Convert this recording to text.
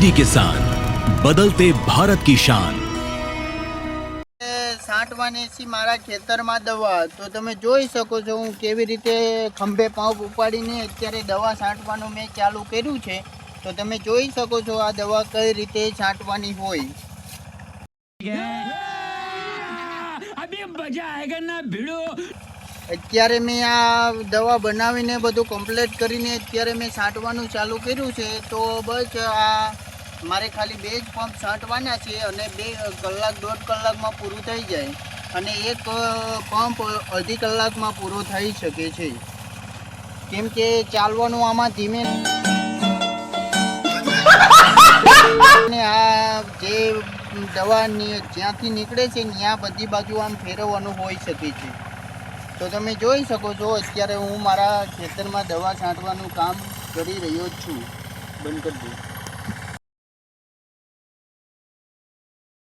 DD किसान, बदलते भारत की शान। છાંટવાની છે મારા ખેતરમાં દવા, તો તમે જોઈ શકો છો હું કેવી રીતે ખંભે પંપ ઉપાડીને અત્યારે દવા છાંટવાનું મેં ચાલુ કર્યું છે। તો તમે જોઈ શકો છો આ દવા કઈ રીતે છાંટવાની હોય। અત્યારે મેં આ દવા બનાવીને બધું કમ્પ્લીટ કરીને અત્યારે મેં છાંટવાનું ચાલુ કર્યું છે। તો બસ આ મારે ખાલી 2 જ પંપ છાંટવાના છે અને 2 કલાક 1.5 કલાકમાં પૂરું થઈ જાય અને એક પંપ અડધી કલાકમાં પૂરો થઈ શકે છે, કેમ કે ચાલવાનું આમાં ધીમે અને આ જે દવા જ્યાંથી નીકળે છે ત્યાં બધી બાજુ આમ ફેરવવાનું હોઈ શકે છે। તો તમે જોઈ શકો છો અત્યારે હું મારા ખેતરમાં દવા છાંટવાનું કામ કરી રહ્યો છું। બંધ કરી દઉં।